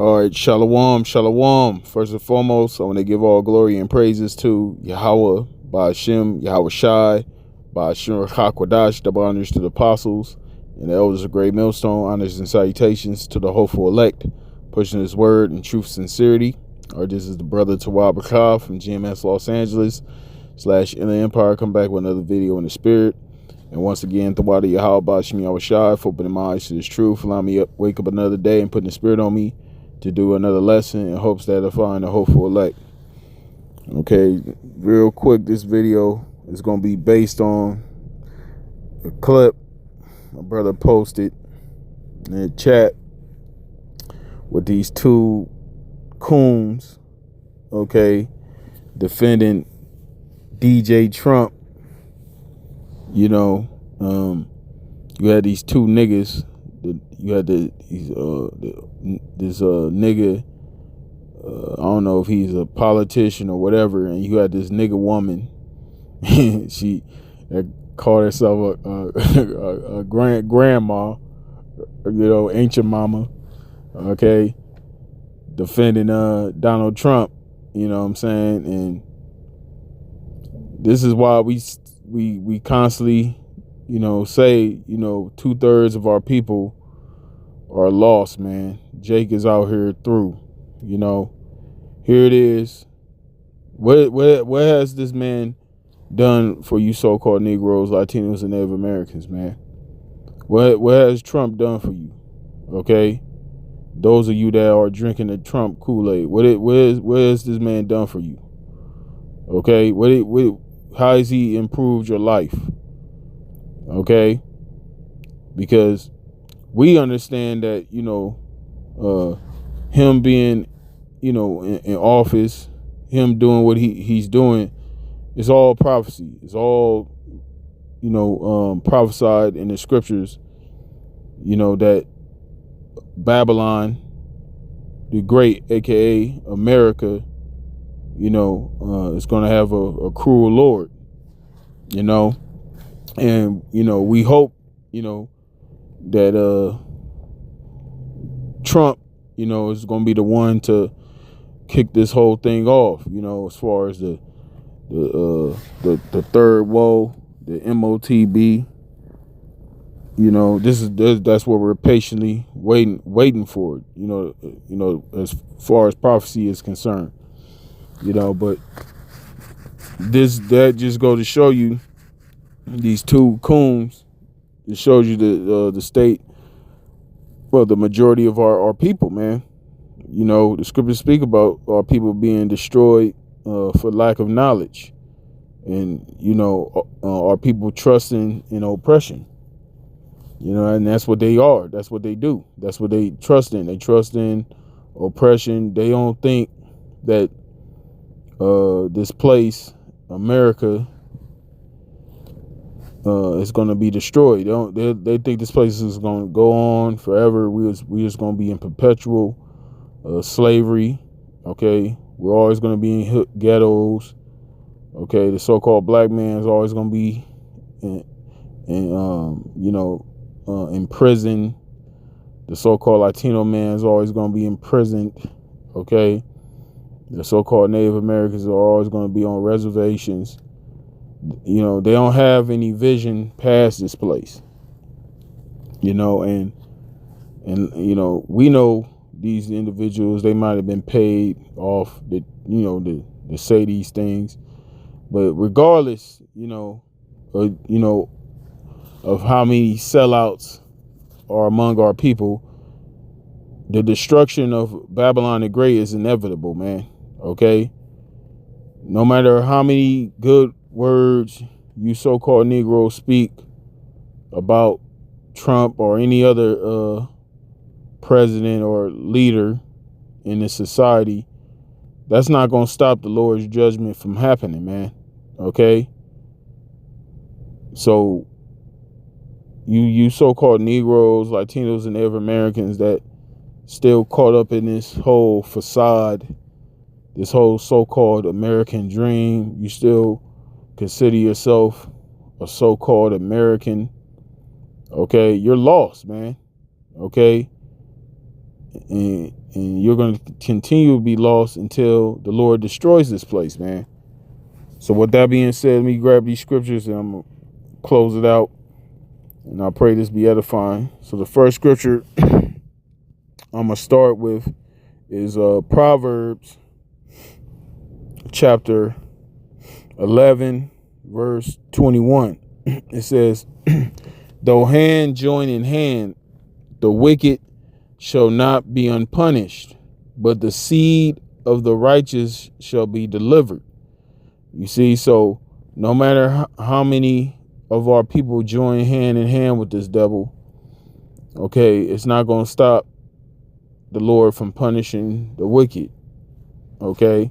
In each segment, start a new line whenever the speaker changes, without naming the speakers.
All right, shalom, shalom. First and foremost, I want to give all glory and praises to Yahweh, Ba'ashem, Yahweh Shai, Ba'ashem Hakwadash, double honors to the apostles and the elders of Great Millstone, honors and salutations to the hopeful elect, pushing his word in truth, sincerity. Or this is the brother Tawab Bakov from GMS Los Angeles / In the Empire. Come back with another video in the spirit. And once again, Tawada Yahweh, Ba'ashem, Yahweh Shai, for opening my eyes to this truth, allowing me up, wake up another day and putting the spirit on me to do another lesson in hopes that I find a hopeful elect. Okay, real quick, this video is going to be based on a clip my brother posted in the chat with these two coons, okay, defending DJ Trump. You know, you had these two niggas. You had this nigga, I don't know if he's a politician or whatever, and you had this nigga woman. She called herself a grandma, you know, ancient mama, okay, defending Donald Trump. You know what I'm saying? And this is why we constantly, you know, say, you know, 2/3 of our people are lost, man. Jake is out here through, you know. Here it is. What has this man done for you so-called Negroes, Latinos, and Native Americans, man? What has Trump done for you? Okay? Those of you that are drinking the Trump Kool-Aid, what has this man done for you? Okay? How has he improved your life? Okay? Because we understand that, you know, him being, you know, in office, him doing what he's doing, it's all prophecy. It's all, you know, prophesied in the scriptures, you know, that Babylon, the great, aka America, you know, is going to have a cruel Lord, you know. And, you know, we hope, you know, that Trump, you know, is going to be the one to kick this whole thing off, you know, as far as the third woe, the MOTB. You know, that's what we're patiently waiting for, you know, as far as prophecy is concerned, you know. But that just go to show you, these two coons, it shows you the state, well, the majority of our people, man. You know, the scriptures speak about our people being destroyed for lack of knowledge, and, you know, our people trusting in oppression. You know, and that's what they are. That's what they do. That's what they trust in. They trust in oppression. They don't think that this place, America, is going to be destroyed. They think this place is going to go on forever. We just going to be in perpetual slavery. Okay, we're always going to be in ghettos. Okay, the so-called black man is always going to be you know, in prison. The so-called Latino man is always going to be imprisoned. Okay, the so-called Native Americans are always going to be on reservations. You know, they don't have any vision past this place. You know, and you know, we know these individuals, they might have been paid off, you know, to say these things. But regardless, you know, of how many sellouts are among our people, the destruction of Babylon the Great is inevitable, man. Okay? No matter how many good words you so-called Negroes speak about Trump or any other president or leader in this society, that's not going to stop the Lord's judgment from happening, man. Okay? So you so-called Negroes, Latinos, and Native Americans that still caught up in this whole facade, this whole so-called American dream, you still consider yourself a so-called American, okay, you're lost, man. Okay, and you're going to continue to be lost until the Lord destroys this place, man. So with that being said, let me grab these scriptures and I'm going to close it out. And I pray this be edifying. So the first scripture I'm going to start with is Proverbs chapter 11, verse 21. It says, though hand join in hand, the wicked shall not be unpunished, but the seed of the righteous shall be delivered. You see, so no matter how many of our people join hand in hand with this devil, okay, it's not going to stop the Lord from punishing the wicked, okay?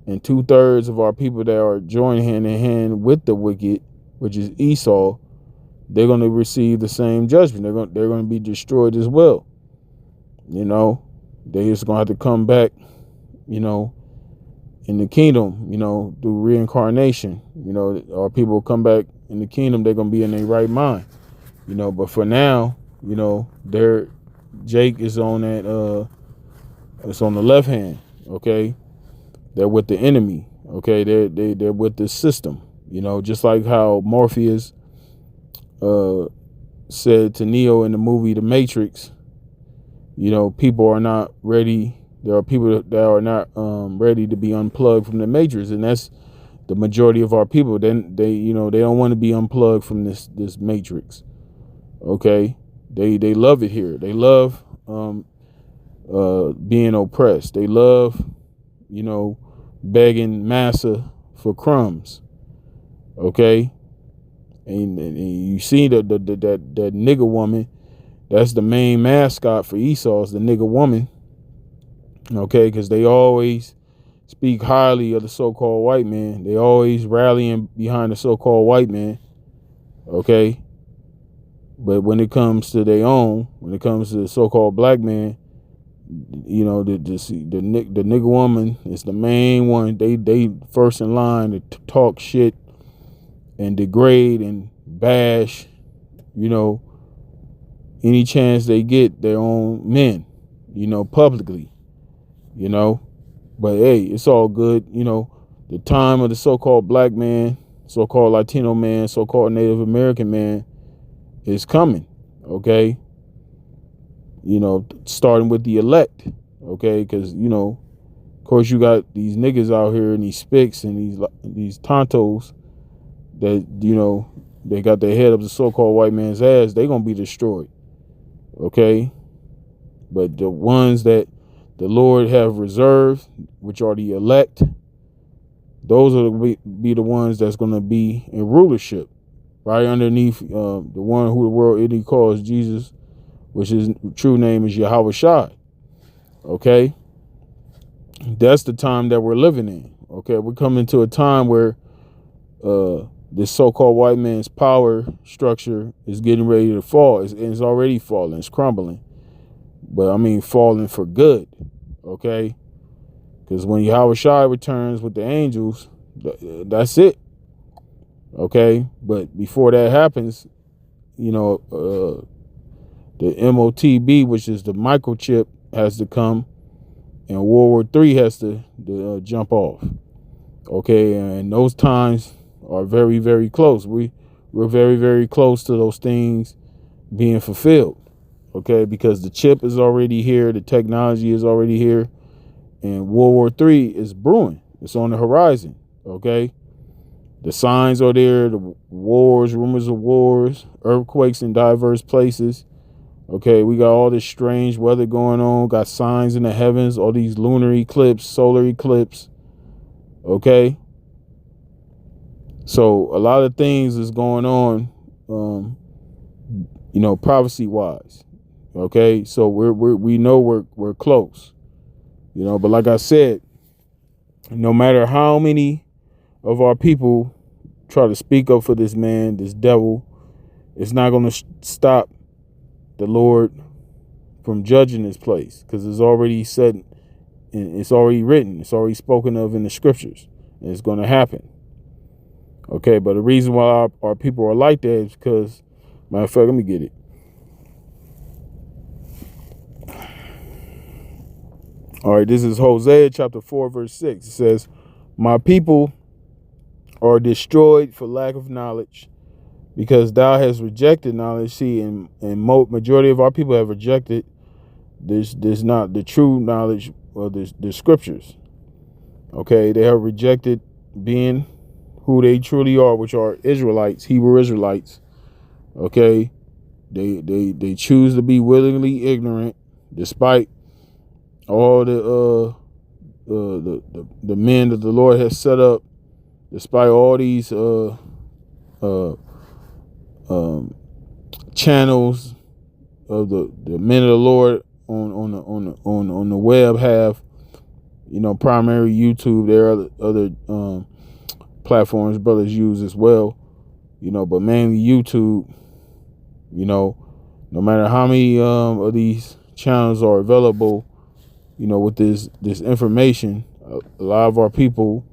And 2/3 of our people that are joined hand in hand with the wicked, which is Esau, they're going to receive the same judgment. They're going to be destroyed as well. You know, they just going to have to come back, you know, in the kingdom, you know, through reincarnation. You know, our people come back in the kingdom, they're going to be in their right mind, you know. But for now, you know, Jake is on that, it's on the left hand, okay? They're with the enemy, okay? They're with the system, you know, just like how Morpheus said to Neo in the movie The Matrix, you know, people are not ready. There are people that are not ready to be unplugged from the matrix, and that's the majority of our people. Then they don't want to be unplugged from this matrix. Okay, they love it here. They love being oppressed. They love, you know, begging massa for crumbs. Okay, and you see that nigger woman. That's the main mascot for Esau, is the nigger woman. Okay, because they always speak highly of the so-called white man. They always rallying behind the so-called white man. Okay, but when it comes to their own, when it comes to the so-called black man, you know, the nigger woman is the main one. They first in line to talk shit and degrade and bash, you know, any chance they get their own men, you know, publicly, you know. But hey, it's all good. You know, the time of the so-called black man, so-called Latino man, so-called Native American man is coming, okay? You know, starting with the elect, okay? Because, you know, of course you got these niggas out here and these spics and these tontos that, you know, they got their head up the so-called white man's ass. They gonna be destroyed, okay? But the ones that the Lord have reserved, which are the elect, those are be the ones that's going to be in rulership, right underneath the one who the world really calls Jesus, which his true name is Yahweh Shai. Okay, that's the time that we're living in. Okay, we're coming to a time where this so-called white man's power structure is getting ready to fall. It's already falling. It's crumbling. But I mean, falling for good, okay? Because when Yahweh Shai returns with the angels, that's it, okay? But before that happens, you know, the MOTB, which is the microchip, has to come, and World War III has to jump off, okay? And those times are very, very close. We're very, very close to those things being fulfilled. Okay, because the chip is already here, the technology is already here, and World War III is brewing. It's on the horizon. Okay, the signs are there, the wars, rumors of wars, earthquakes in diverse places. Okay, we got all this strange weather going on, got signs in the heavens, all these lunar eclipse, solar eclipse. Okay, so a lot of things is going on, you know, prophecy wise. Okay, so we know we're close, you know. But like I said, no matter how many of our people try to speak up for this man, this devil, it's not going to stop the Lord from judging this place, because it's already said, and it's already written, it's already spoken of in the scriptures, and it's going to happen. Okay, but the reason why our people are like that is because, matter of fact, let me get it. All right, this is Hosea chapter 4, verse 6. It says, my people are destroyed for lack of knowledge, because thou hast rejected knowledge. See, and majority of our people have rejected this not the true knowledge of the scriptures. Okay, they have rejected being who they truly are, which are Israelites, Hebrew Israelites. Okay, they choose to be willingly ignorant, despite all the men that the Lord has set up, despite all these channels of the men of the Lord on the web have, primary YouTube. There are other platforms brothers use as well, but mainly YouTube. No matter how many of these channels are available, with this information, a lot of our people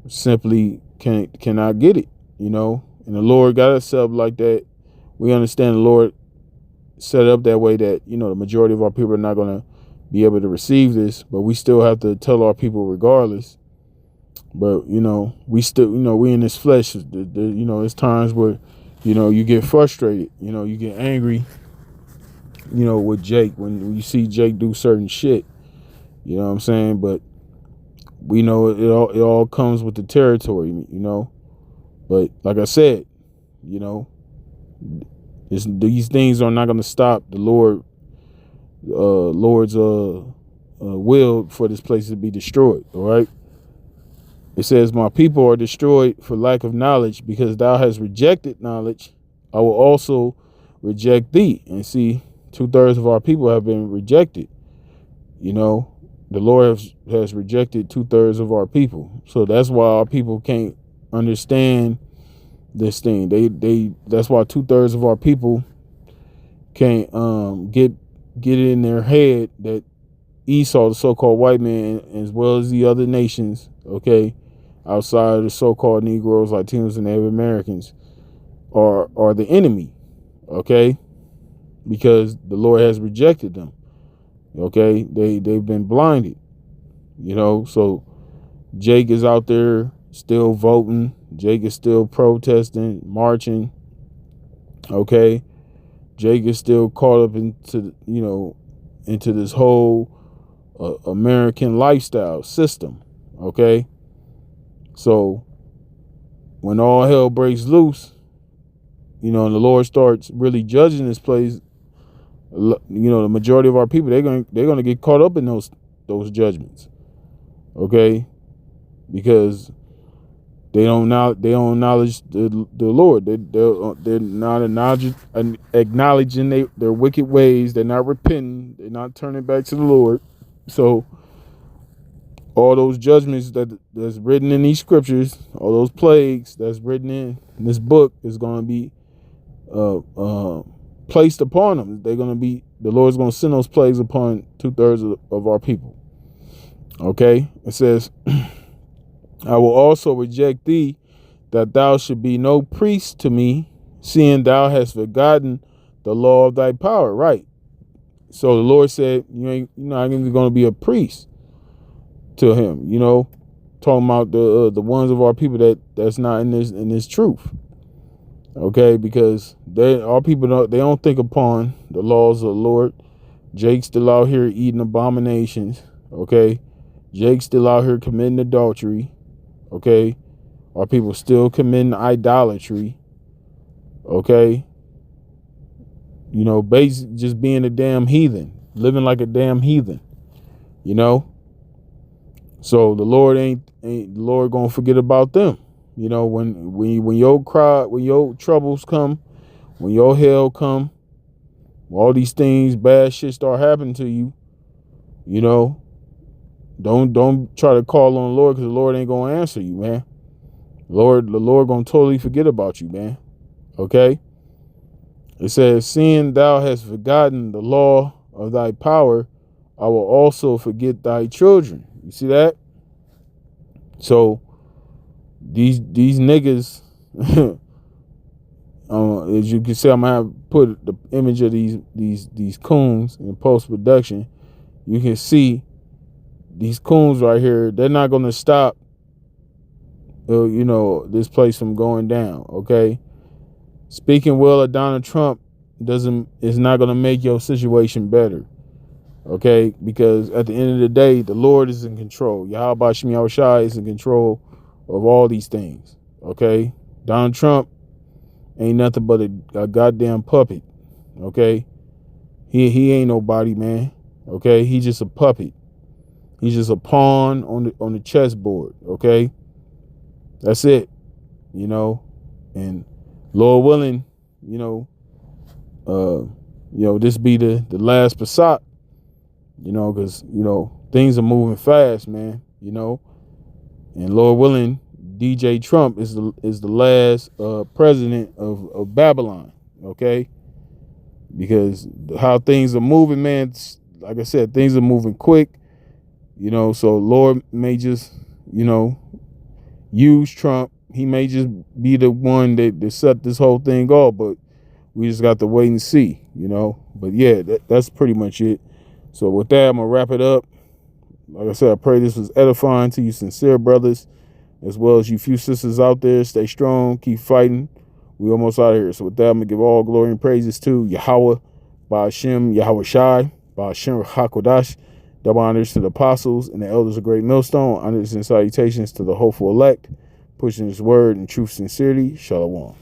simply cannot get it, and the Lord got it set up like that. We understand the Lord set it up that way that, the majority of our people are not going to be able to receive this, but we still have to tell our people regardless. But, we still, we in this flesh, it's times where, you get frustrated, you get angry, with Jake, when you see Jake do certain shit, you know what I'm saying? But we know it all comes with the territory, but like I said, these things are not going to stop the Lord's will for this place to be destroyed. All right. It says, my people are destroyed for lack of knowledge, because thou hast rejected knowledge. I will also reject thee. And see, 2/3 of our people have been rejected. The Lord has rejected 2/3 of our people. So that's why our people can't understand this thing. That's why 2/3 of our people can't get it in their head that Esau, the so-called white man, as well as the other nations, okay, outside of the so-called Negroes, Latinos, and Native Americans, are the enemy, okay, because the Lord has rejected them. Okay, they've been blinded, so Jake is out there still voting. Jake is still protesting, marching. Okay, Jake is still caught up into this whole American lifestyle system. Okay, so when all hell breaks loose, and the Lord starts really judging this place, the majority of our people, they're gonna get caught up in those judgments. Okay, because they don't acknowledge the Lord. They're not acknowledging their wicked ways. They're not repenting. They're not turning back to the Lord. So all those judgments that's written in these scriptures, all those plagues that's written in this book, is going to be placed upon them. The Lord's going to send those plagues upon 2/3 of our people. Okay, it says, I will also reject thee, that thou should be no priest to me, seeing thou hast forgotten the law of thy power. Right. So the Lord said, you're not going to be a priest to him, talking about the ones of our people that's not in this truth. Okay, because our people they don't think upon the laws of the Lord. Jake's still out here eating abominations. Okay, Jake's still out here committing adultery. Okay, our people still committing idolatry. Okay, basically just being a damn heathen, living like a damn heathen. So the Lord ain't the Lord gonna forget about them. When your troubles come, when your hell come, all these things, bad shit start happening to you, don't try to call on the Lord, because the Lord ain't gonna answer you, man. The Lord gonna totally forget about you, man. Okay? It says, seeing thou hast forgotten the law of thy power, I will also forget thy children. You see that? So these niggas, as you can see, I'm gonna have put the image of these coons in post production. You can see these coons right here, they're not going to stop, this place from going down. Okay. Speaking well of Donald Trump is not going to make your situation better. Okay. Because at the end of the day, the Lord is in control. Yahweh Shem Yahushai is in control of all these things. Okay. Donald Trump ain't nothing but a goddamn puppet. Okay. He ain't nobody, man. Okay. He's just a puppet. He's just a pawn on the chessboard. Okay. That's it. And Lord willing, this be the last Passat, because, things are moving fast, man, and Lord willing, DJ Trump is the last president of Babylon. Okay. Because how things are moving, man, like I said, things are moving quick, so Lord may just, use Trump. He may just be the one that set this whole thing off, but we just got to wait and see, But yeah, that's pretty much it. So with that, I'm going to wrap it up. Like I said, I pray this was edifying to you sincere brothers, as well as you few sisters out there. Stay strong, keep fighting. We almost out of here. So with that, I'm going to give all glory and praises to Yahweh, Ba'ashem, Yahweh Shai, Ba'ashem HaKodash. Double honors to the apostles and the elders of Great Millstone. Honors and salutations to the hopeful elect, pushing his word in truth, sincerity. Shalom.